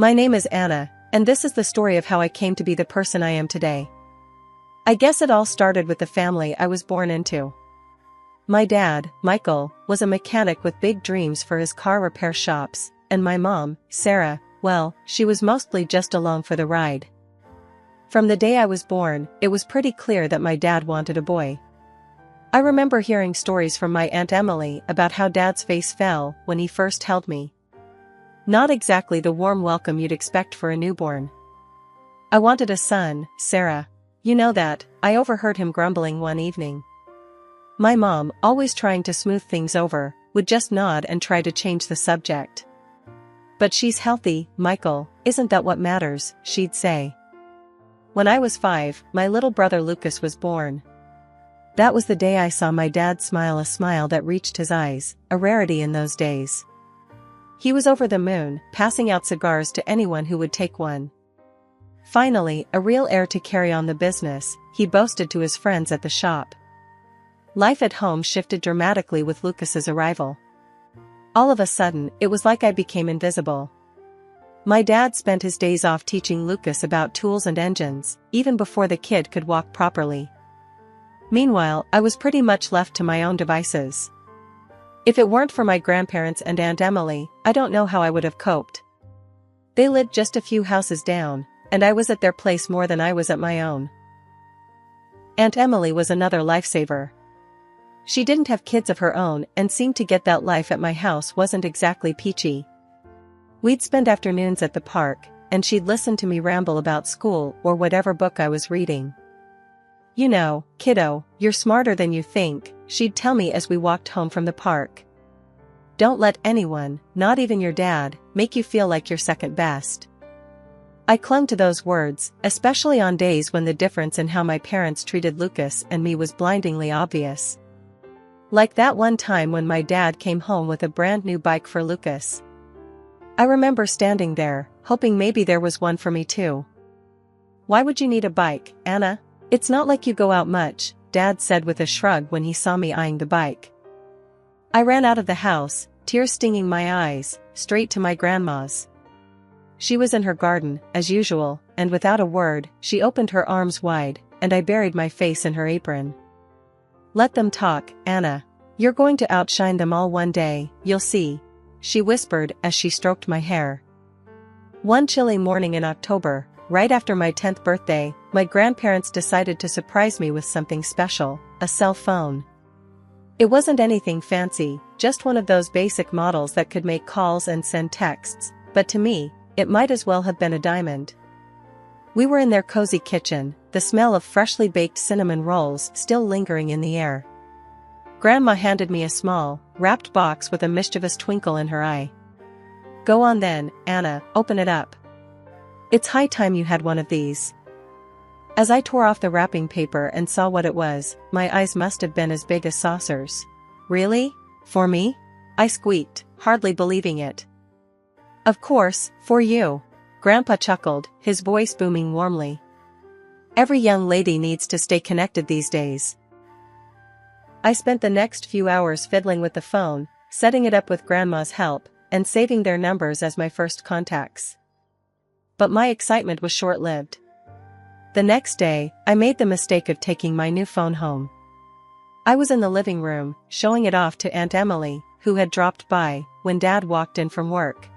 My name is Anna, and this is the story of how I came to be the person I am today. I guess it all started with the family I was born into. My dad, Michael, was a mechanic with big dreams for his car repair shops, and my mom, Sarah, well, she was mostly just along for the ride. From the day I was born, it was pretty clear that my dad wanted a boy. I remember hearing stories from my Aunt Emily about how Dad's face fell when he first held me. Not exactly the warm welcome you'd expect for a newborn. I wanted a son, Sarah. You know that, I overheard him grumbling one evening. My mom, always trying to smooth things over, would just nod and try to change the subject. But she's healthy, Michael, isn't that what matters, she'd say. When I was 5, my little brother Lucas was born. That was the day I saw my dad smile a smile that reached his eyes, a rarity in those days. He was over the moon, passing out cigars to anyone who would take one. Finally, a real heir to carry on the business, he boasted to his friends at the shop. Life at home shifted dramatically with Lucas's arrival. All of a sudden, it was like I became invisible. My dad spent his days off teaching Lucas about tools and engines, even before the kid could walk properly. Meanwhile, I was pretty much left to my own devices. If it weren't for my grandparents and Aunt Emily, I don't know how I would have coped. They lived just a few houses down, and I was at their place more than I was at my own. Aunt Emily was another lifesaver. She didn't have kids of her own and seemed to get that life at my house wasn't exactly peachy. We'd spend afternoons at the park, and she'd listen to me ramble about school or whatever book I was reading. You know, kiddo, you're smarter than you think, she'd tell me as we walked home from the park. Don't let anyone, not even your dad, make you feel like you're second best. I clung to those words, especially on days when the difference in how my parents treated Lucas and me was blindingly obvious. Like that one time when my dad came home with a brand new bike for Lucas. I remember standing there, hoping maybe there was one for me too. Why would you need a bike, Anna? It's not like you go out much, Dad said with a shrug when he saw me eyeing the bike. I ran out of the house, tears stinging my eyes, straight to my grandma's. She was in her garden, as usual, and without a word, she opened her arms wide, and I buried my face in her apron. Let them talk, Anna. You're going to outshine them all one day, you'll see, she whispered as she stroked my hair. One chilly morning in October, right after my 10th birthday, my grandparents decided to surprise me with something special, a cell phone. It wasn't anything fancy, just one of those basic models that could make calls and send texts, but to me, it might as well have been a diamond. We were in their cozy kitchen, the smell of freshly baked cinnamon rolls still lingering in the air. Grandma handed me a small, wrapped box with a mischievous twinkle in her eye. Go on then, Anna, open it up. It's high time you had one of these. As I tore off the wrapping paper and saw what it was, my eyes must have been as big as saucers. Really? For me? I squeaked, hardly believing it. Of course, for you. Grandpa chuckled, his voice booming warmly. Every young lady needs to stay connected these days. I spent the next few hours fiddling with the phone, setting it up with Grandma's help, and saving their numbers as my first contacts. But my excitement was short-lived. The next day, I made the mistake of taking my new phone home. I was in the living room, showing it off to Aunt Emily, who had dropped by, when Dad walked in from work.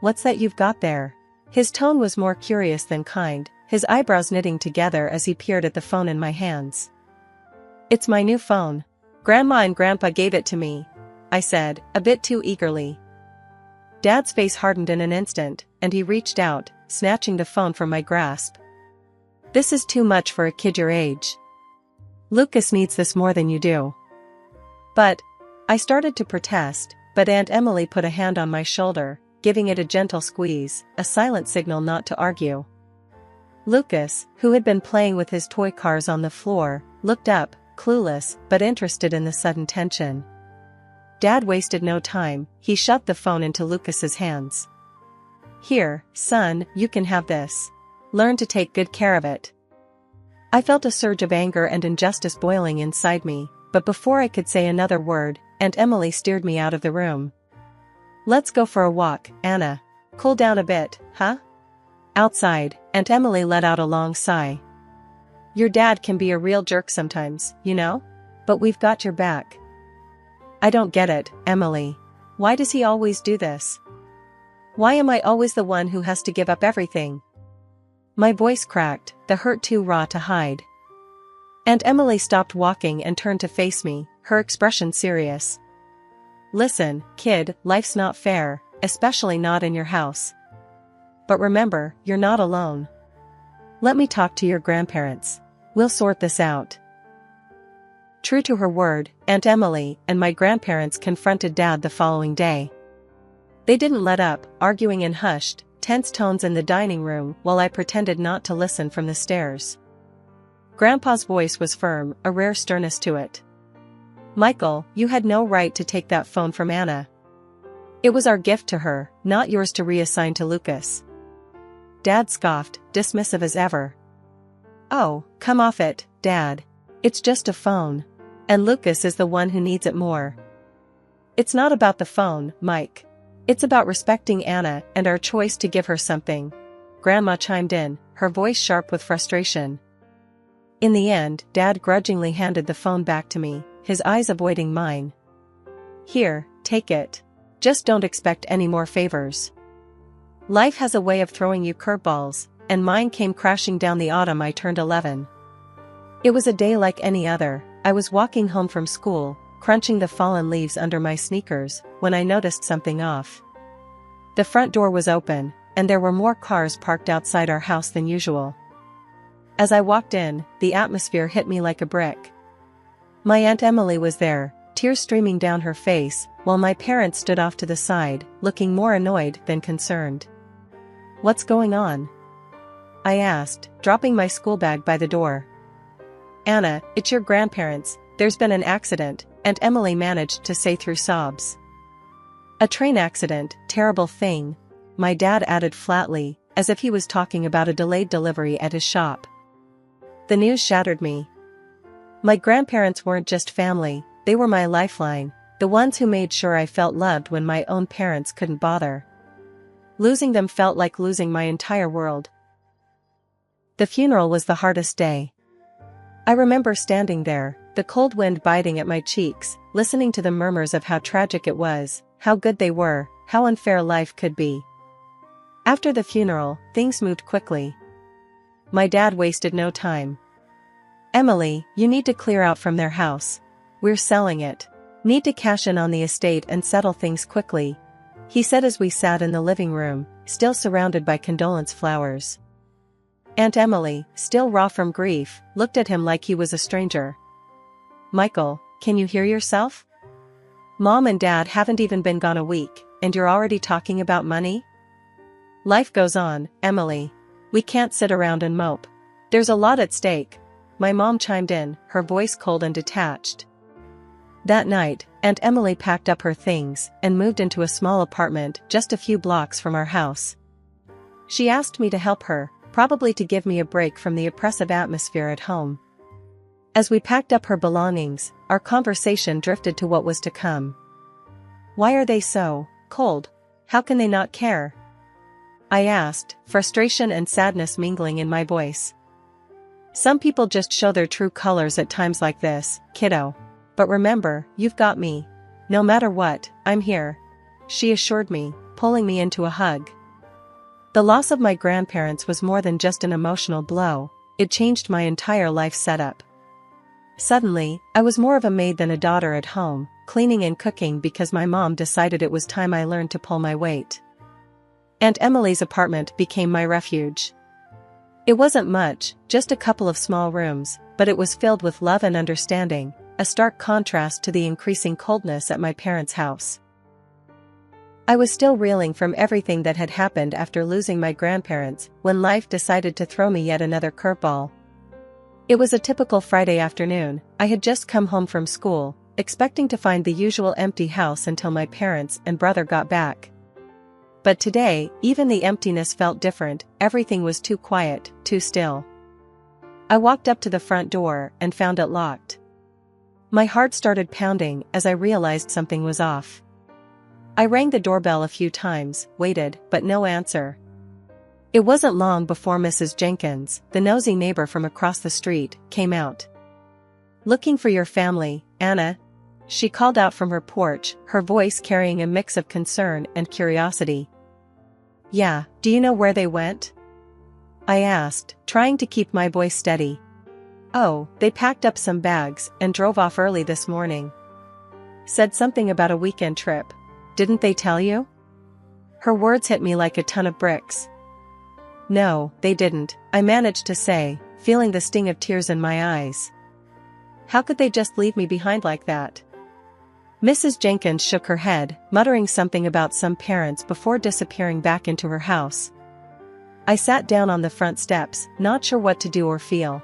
What's that you've got there? His tone was more curious than kind, his eyebrows knitting together as he peered at the phone in my hands. It's my new phone. Grandma and Grandpa gave it to me, I said, a bit too eagerly. Dad's face hardened in an instant, and he reached out, snatching the phone from my grasp. This is too much for a kid your age. Lucas needs this more than you do. But, I started to protest, but Aunt Emily put a hand on my shoulder, giving it a gentle squeeze, a silent signal not to argue. Lucas, who had been playing with his toy cars on the floor, looked up, clueless but interested in the sudden tension. Dad wasted no time, he shoved the phone into Lucas's hands. Here, son, you can have this. Learn to take good care of it. I felt a surge of anger and injustice boiling inside me, but before I could say another word, Aunt Emily steered me out of the room. Let's go for a walk, Anna. Cool down a bit, huh? Outside, Aunt Emily let out a long sigh. Your dad can be a real jerk sometimes, you know? But we've got your back. I don't get it, Emily. Why does he always do this? Why am I always the one who has to give up everything? My voice cracked, the hurt too raw to hide. Aunt Emily stopped walking and turned to face me, her expression serious. Listen, kid, life's not fair, especially not in your house. But remember, you're not alone. Let me talk to your grandparents. We'll sort this out. True to her word, Aunt Emily and my grandparents confronted Dad the following day. They didn't let up, arguing in hushed, tense tones in the dining room while I pretended not to listen from the stairs. Grandpa's voice was firm, a rare sternness to it. Michael, you had no right to take that phone from Anna. It was our gift to her, not yours to reassign to Lucas. Dad scoffed, dismissive as ever. Oh, come off it, Dad. It's just a phone. And Lucas is the one who needs it more. It's not about the phone, Mike. It's about respecting Anna and our choice to give her something. Grandma chimed in, her voice sharp with frustration. In the end, Dad grudgingly handed the phone back to me, his eyes avoiding mine. Here, take it. Just don't expect any more favors. Life has a way of throwing you curveballs, and mine came crashing down the autumn I turned 11. It was a day like any other. I was walking home from school, crunching the fallen leaves under my sneakers, when I noticed something off. The front door was open, and there were more cars parked outside our house than usual. As I walked in, the atmosphere hit me like a brick. My Aunt Emily was there, tears streaming down her face, while my parents stood off to the side, looking more annoyed than concerned. What's going on? I asked, dropping my school bag by the door. Anna, it's your grandparents, there's been an accident, Aunt Emily managed to say through sobs. A train accident, terrible thing, my dad added flatly, as if he was talking about a delayed delivery at his shop. The news shattered me. My grandparents weren't just family, they were my lifeline, the ones who made sure I felt loved when my own parents couldn't bother. Losing them felt like losing my entire world. The funeral was the hardest day. I remember standing there, the cold wind biting at my cheeks, listening to the murmurs of how tragic it was, how good they were, how unfair life could be. After the funeral, things moved quickly. My dad wasted no time. Emily, you need to clear out from their house. We're selling it. Need to cash in on the estate and settle things quickly, he said as we sat in the living room, still surrounded by condolence flowers. Aunt Emily, still raw from grief, looked at him like he was a stranger. Michael, can you hear yourself? Mom and Dad haven't even been gone a week, and you're already talking about money? Life goes on, Emily. We can't sit around and mope. There's a lot at stake. My mom chimed in, her voice cold and detached. That night, Aunt Emily packed up her things and moved into a small apartment just a few blocks from our house. She asked me to help her, probably to give me a break from the oppressive atmosphere at home. As we packed up her belongings, our conversation drifted to what was to come. Why are they so cold? How can they not care? I asked, frustration and sadness mingling in my voice. Some people just show their true colors at times like this, kiddo. But remember, you've got me. No matter what, I'm here, she assured me, pulling me into a hug. The loss of my grandparents was more than just an emotional blow, it changed my entire life setup. Suddenly, I was more of a maid than a daughter at home, cleaning and cooking because my mom decided it was time I learned to pull my weight. Aunt Emily's apartment became my refuge. It wasn't much, just a couple of small rooms, but it was filled with love and understanding, a stark contrast to the increasing coldness at my parents' house. I was still reeling from everything that had happened after losing my grandparents when life decided to throw me yet another curveball. It was a typical Friday afternoon. I had just come home from school, expecting to find the usual empty house until my parents and brother got back. But today, even the emptiness felt different, everything was too quiet, too still. I walked up to the front door and found it locked. My heart started pounding as I realized something was off. I rang the doorbell a few times, waited, but no answer. It wasn't long before Mrs. Jenkins, the nosy neighbor from across the street, came out. "Looking for your family, Anna?" she called out from her porch, her voice carrying a mix of concern and curiosity. "Yeah, do you know where they went?" I asked, trying to keep my voice steady. "Oh, they packed up some bags and drove off early this morning. Said something about a weekend trip. Didn't they tell you?" Her words hit me like a ton of bricks. "No, they didn't," I managed to say, feeling the sting of tears in my eyes. "How could they just leave me behind like that?" Mrs. Jenkins shook her head, muttering something about some parents before disappearing back into her house. I sat down on the front steps, not sure what to do or feel.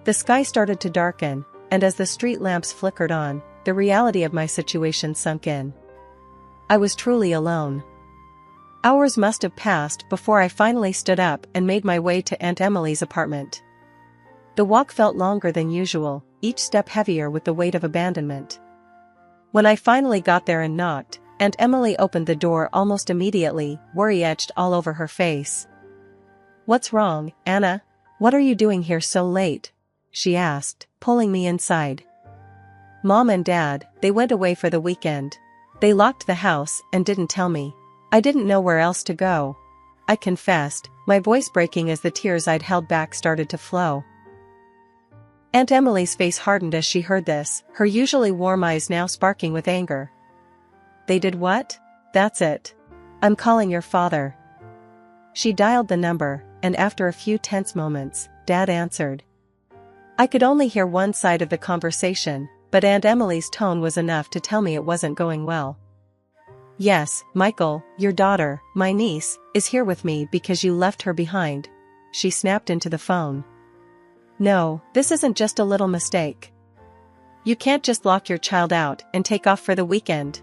The sky started to darken, and as the street lamps flickered on, the reality of my situation sunk in. I was truly alone. Hours must have passed before I finally stood up and made my way to Aunt Emily's apartment. The walk felt longer than usual, each step heavier with the weight of abandonment. When I finally got there and knocked, Aunt Emily opened the door almost immediately, worry etched all over her face. "What's wrong, Anna? What are you doing here so late?" she asked, pulling me inside. "Mom and Dad, they went away for the weekend. They locked the house and didn't tell me. I didn't know where else to go," I confessed, my voice breaking as the tears I'd held back started to flow. Aunt Emily's face hardened as she heard this, her usually warm eyes now sparking with anger. "They did what? That's it. I'm calling your father." She dialed the number, and after a few tense moments, Dad answered. I could only hear one side of the conversation, but Aunt Emily's tone was enough to tell me it wasn't going well. "Yes, Michael, your daughter, my niece, is here with me because you left her behind," she snapped into the phone. "No, this isn't just a little mistake. You can't just lock your child out and take off for the weekend."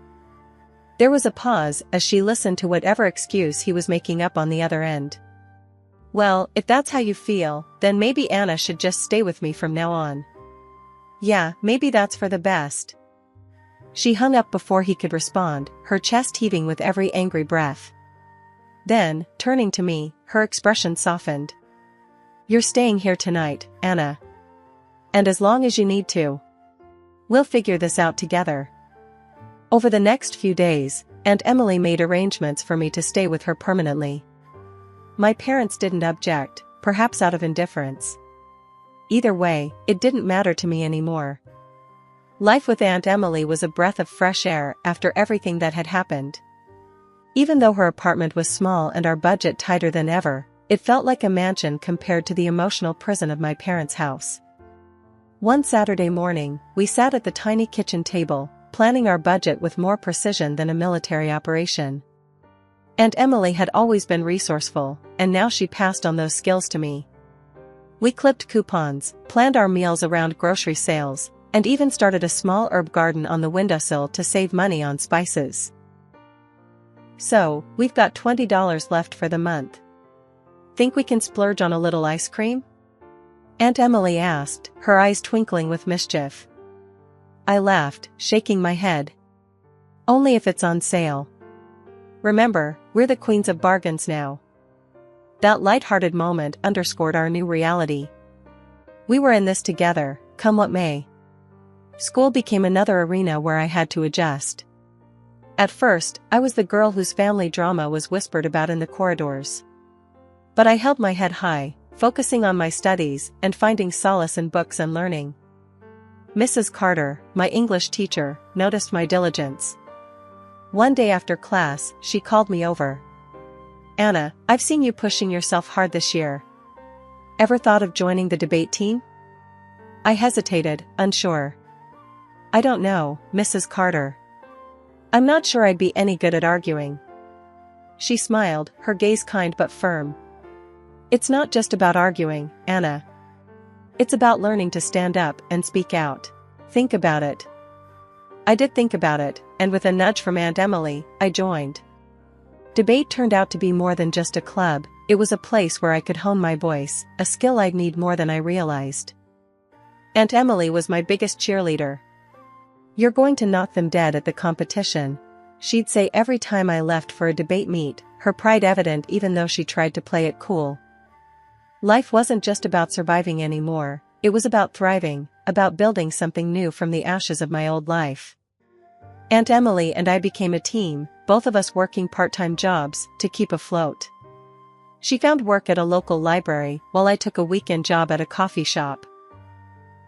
There was a pause as she listened to whatever excuse he was making up on the other end. "Well, if that's how you feel, then maybe Anna should just stay with me from now on." "Yeah, maybe that's for the best." She hung up before he could respond, her chest heaving with every angry breath. Then, turning to me, her expression softened. "You're staying here tonight, Anna. And as long as you need to. We'll figure this out together." Over the next few days, Aunt Emily made arrangements for me to stay with her permanently. My parents didn't object, perhaps out of indifference. Either way, it didn't matter to me anymore. Life with Aunt Emily was a breath of fresh air after everything that had happened. Even though her apartment was small and our budget tighter than ever, it felt like a mansion compared to the emotional prison of my parents' house. One Saturday morning, we sat at the tiny kitchen table, planning our budget with more precision than a military operation. Aunt Emily had always been resourceful, and now she passed on those skills to me. We clipped coupons, planned our meals around grocery sales, and even started a small herb garden on the windowsill to save money on spices. "So, we've got $20 left for the month. Think we can splurge on a little ice cream?" Aunt Emily asked, her eyes twinkling with mischief. I laughed, shaking my head. "Only if it's on sale. Remember, we're the queens of bargains now." That light-hearted moment underscored our new reality. We were in this together, come what may. School became another arena where I had to adjust. At first, I was the girl whose family drama was whispered about in the corridors. But I held my head high, focusing on my studies and finding solace in books and learning. Mrs. Carter, my English teacher, noticed my diligence. One day after class, she called me over. "Anna, I've seen you pushing yourself hard this year. Ever thought of joining the debate team?" I hesitated, unsure. "I don't know, Mrs. Carter. I'm not sure I'd be any good at arguing." She smiled, her gaze kind but firm. "It's not just about arguing, Anna. It's about learning to stand up and speak out. Think about it." I did think about it, and with a nudge from Aunt Emily, I joined. Debate turned out to be more than just a club, it was a place where I could hone my voice, a skill I'd need more than I realized. Aunt Emily was my biggest cheerleader. "You're going to knock them dead at the competition," she'd say every time I left for a debate meet, her pride evident even though she tried to play it cool. Life wasn't just about surviving anymore, it was about thriving, about building something new from the ashes of my old life. Aunt Emily and I became a team, both of us working part-time jobs to keep afloat. She found work at a local library while I took a weekend job at a coffee shop.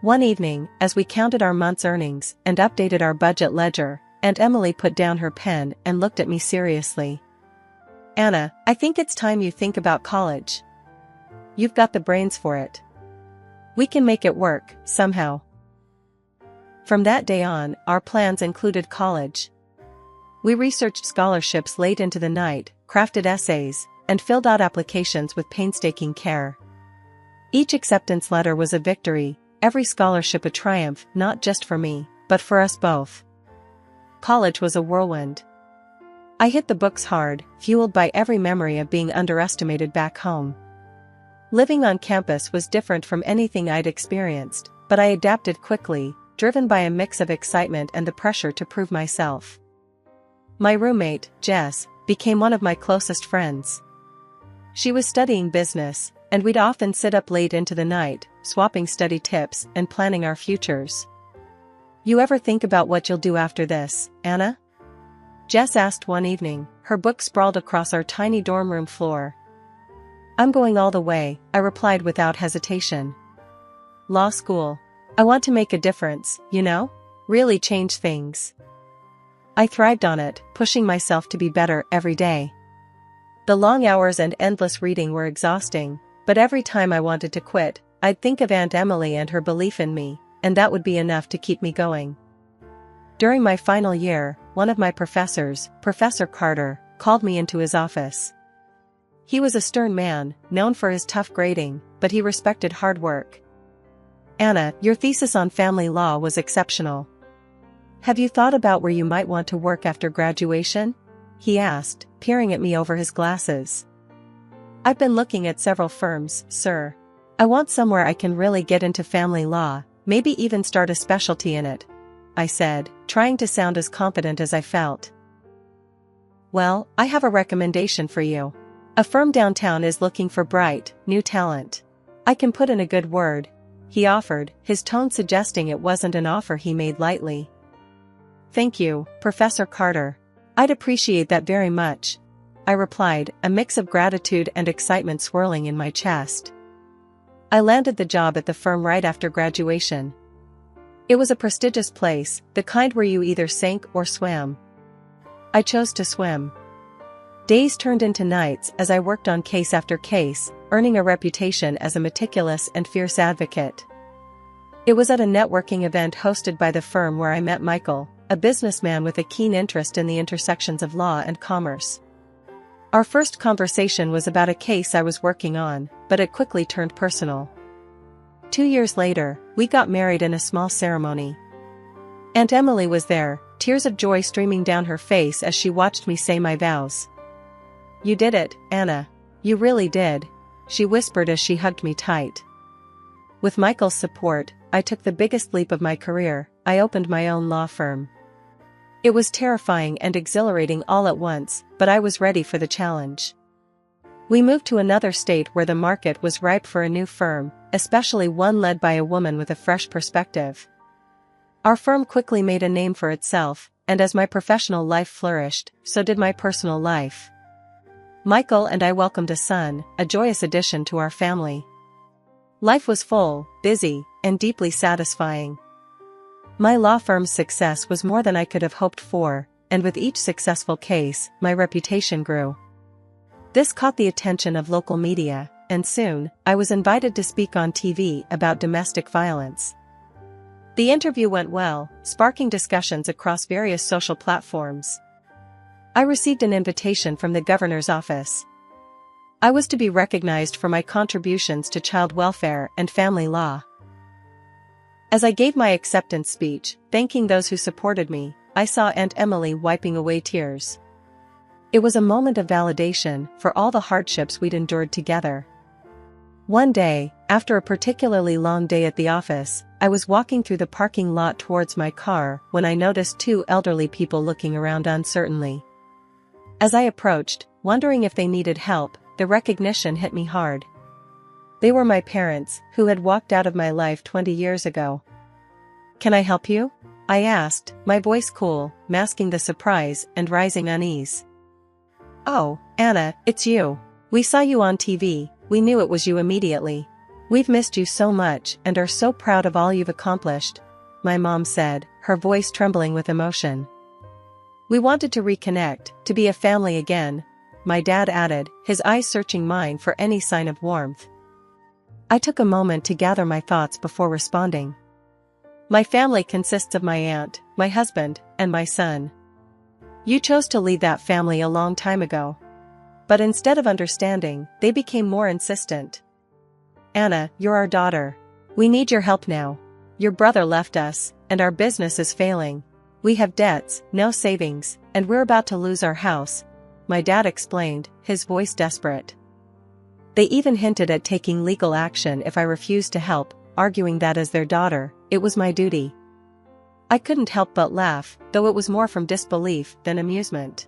One evening, as we counted our month's earnings and updated our budget ledger, Aunt Emily put down her pen and looked at me seriously. "Anna, I think it's time you think about college. You've got the brains for it. We can make it work, somehow." From that day on, our plans included college. We researched scholarships late into the night, crafted essays, and filled out applications with painstaking care. Each acceptance letter was a victory, every scholarship a triumph, not just for me, but for us both. College was a whirlwind. I hit the books hard, fueled by every memory of being underestimated back home. Living on campus was different from anything I'd experienced, but I adapted quickly, driven by a mix of excitement and the pressure to prove myself. My roommate, Jess, became one of my closest friends. She was studying business, and we'd often sit up late into the night, swapping study tips and planning our futures. "You ever think about what you'll do after this, Anna?" Jess asked one evening, her book sprawled across our tiny dorm room floor. "I'm going all the way," I replied without hesitation. "Law school. I want to make a difference, you know? Really change things." I thrived on it, pushing myself to be better every day. The long hours and endless reading were exhausting, but every time I wanted to quit, I'd think of Aunt Emily and her belief in me, and that would be enough to keep me going. During my final year, one of my professors, Professor Carter, called me into his office. He was a stern man, known for his tough grading, but he respected hard work. "Anna, your thesis on family law was exceptional. Have you thought about where you might want to work after graduation?" he asked, peering at me over his glasses. "I've been looking at several firms, sir. I want somewhere I can really get into family law, maybe even start a specialty in it," I said, trying to sound as confident as I felt. "Well, I have a recommendation for you. A firm downtown is looking for bright, new talent. I can put in a good word," he offered, his tone suggesting it wasn't an offer he made lightly. "Thank you, Professor Carter. I'd appreciate that very much," I replied, a mix of gratitude and excitement swirling in my chest. I landed the job at the firm right after graduation. It was a prestigious place, the kind where you either sank or swam. I chose to swim. Days turned into nights as I worked on case after case, earning a reputation as a meticulous and fierce advocate. It was at a networking event hosted by the firm where I met Michael, a businessman with a keen interest in the intersections of law and commerce. Our first conversation was about a case I was working on, but it quickly turned personal. 2 years later, we got married in a small ceremony. Aunt Emily was there, tears of joy streaming down her face as she watched me say my vows. "You did it, Anna. You really did," she whispered as she hugged me tight. With Michael's support, I took the biggest leap of my career. I opened my own law firm. It was terrifying and exhilarating all at once, but I was ready for the challenge. We moved to another state where the market was ripe for a new firm, especially one led by a woman with a fresh perspective. Our firm quickly made a name for itself, and as my professional life flourished, so did my personal life. Michael and I welcomed a son, a joyous addition to our family. Life was full, busy, and deeply satisfying. My law firm's success was more than I could have hoped for, and with each successful case, my reputation grew. This caught the attention of local media, and soon, I was invited to speak on TV about domestic violence. The interview went well, sparking discussions across various social platforms. I received an invitation from the governor's office. I was to be recognized for my contributions to child welfare and family law. As I gave my acceptance speech, thanking those who supported me, I saw Aunt Emily wiping away tears. It was a moment of validation for all the hardships we'd endured together. One day, after a particularly long day at the office, I was walking through the parking lot towards my car when I noticed two elderly people looking around uncertainly. As I approached, wondering if they needed help, the recognition hit me hard. They were my parents, who had walked out of my life 20 years ago. "Can I help you?" I asked, my voice cool, masking the surprise and rising unease. "Oh, Anna, it's you. We saw you on TV, we knew it was you immediately. We've missed you so much and are so proud of all you've accomplished," my mom said, her voice trembling with emotion. "We wanted to reconnect, to be a family again," my dad added, his eyes searching mine for any sign of warmth. I took a moment to gather my thoughts before responding. "My family consists of my aunt, my husband, and my son. You chose to leave that family a long time ago. But instead of understanding, they became more insistent. Anna, you're our daughter. We need your help now. Your brother left us, and our business is failing. We have debts, no savings, and we're about to lose our house," my dad explained, his voice desperate. They even hinted at taking legal action if I refused to help, arguing that as their daughter, it was my duty. I couldn't help but laugh, though it was more from disbelief than amusement.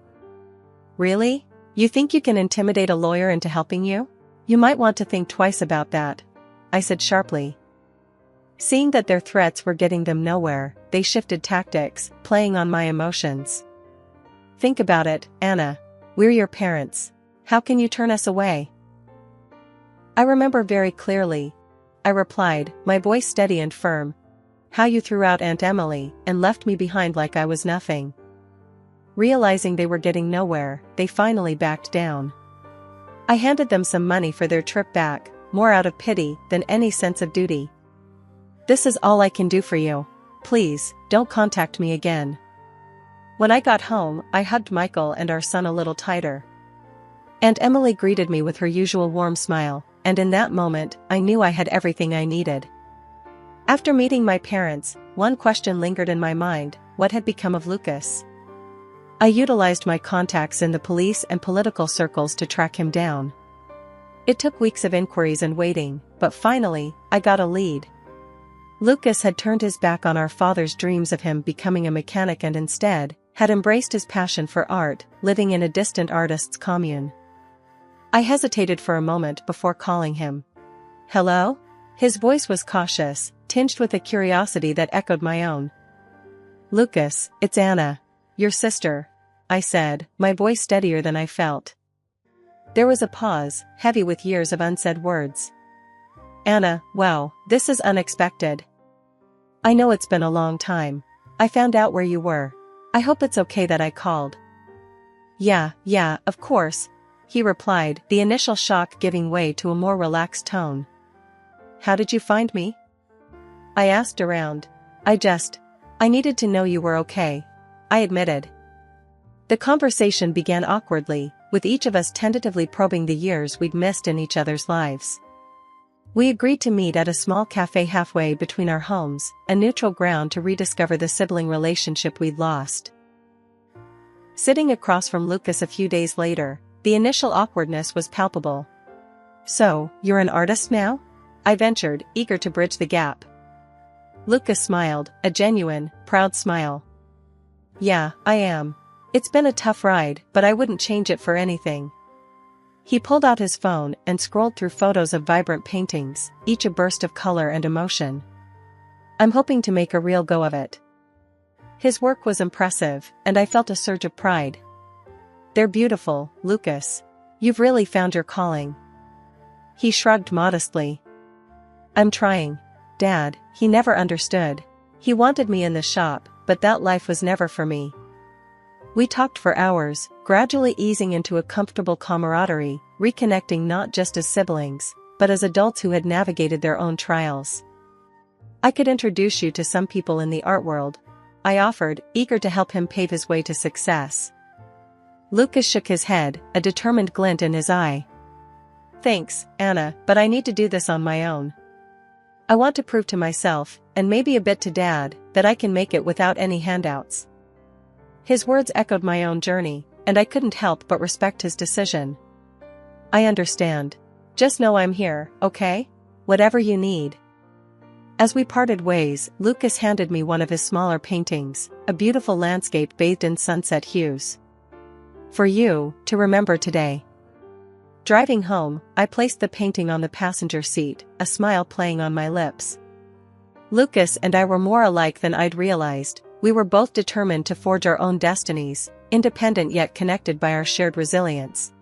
"Really? You think you can intimidate a lawyer into helping you? You might want to think twice about that," I said sharply. Seeing that their threats were getting them nowhere, they shifted tactics, playing on my emotions. "Think about it, Anna. We're your parents. How can you turn us away?" "I remember very clearly," I replied, my voice steady and firm, "how you threw out Aunt Emily and left me behind like I was nothing." Realizing they were getting nowhere, they finally backed down. I handed them some money for their trip back, more out of pity than any sense of duty. "This is all I can do for you. Please, don't contact me again." When I got home, I hugged Michael and our son a little tighter. Aunt Emily greeted me with her usual warm smile, and in that moment, I knew I had everything I needed. After meeting my parents, one question lingered in my mind: what had become of Lucas? I utilized my contacts in the police and political circles to track him down. It took weeks of inquiries and waiting, but finally, I got a lead. Lucas had turned his back on our father's dreams of him becoming a mechanic and instead, had embraced his passion for art, living in a distant artist's commune. I hesitated for a moment before calling him. "Hello?" His voice was cautious, tinged with a curiosity that echoed my own. "Lucas, it's Anna. Your sister," I said, my voice steadier than I felt. There was a pause, heavy with years of unsaid words. "Anna, wow, this is unexpected. I know it's been a long time. I found out where you were. I hope it's okay that I called." Yeah, of course," he replied, the initial shock giving way to a more relaxed tone. "How did you find me?" I asked around. I needed to know you were okay," I admitted. The conversation began awkwardly, with each of us tentatively probing the years we'd missed in each other's lives. We agreed to meet at a small cafe halfway between our homes, a neutral ground to rediscover the sibling relationship we'd lost. Sitting across from Lucas a few days later, the initial awkwardness was palpable. "So, you're an artist now?" I ventured, eager to bridge the gap. Lucas smiled, a genuine, proud smile. "Yeah, I am. It's been a tough ride, but I wouldn't change it for anything." He pulled out his phone and scrolled through photos of vibrant paintings, each a burst of color and emotion. "I'm hoping to make a real go of it." His work was impressive, and I felt a surge of pride. "They're beautiful, Lucas. You've really found your calling." He shrugged modestly. "I'm trying. Dad, he never understood. He wanted me in the shop, but that life was never for me." We talked for hours, gradually easing into a comfortable camaraderie, reconnecting not just as siblings, but as adults who had navigated their own trials. "I could introduce you to some people in the art world," I offered, eager to help him pave his way to success. Lucas shook his head, a determined glint in his eye. "Thanks, Anna, but I need to do this on my own. I want to prove to myself, and maybe a bit to Dad, that I can make it without any handouts." His words echoed my own journey, and I couldn't help but respect his decision. "I understand. Just know I'm here, okay? Whatever you need." As we parted ways, Lucas handed me one of his smaller paintings, a beautiful landscape bathed in sunset hues. For you, to remember today. Driving home, I placed the painting on the passenger seat, a smile playing on my lips. Lucas and I were more alike than I'd realized. We were both determined to forge our own destinies, independent yet connected by our shared resilience.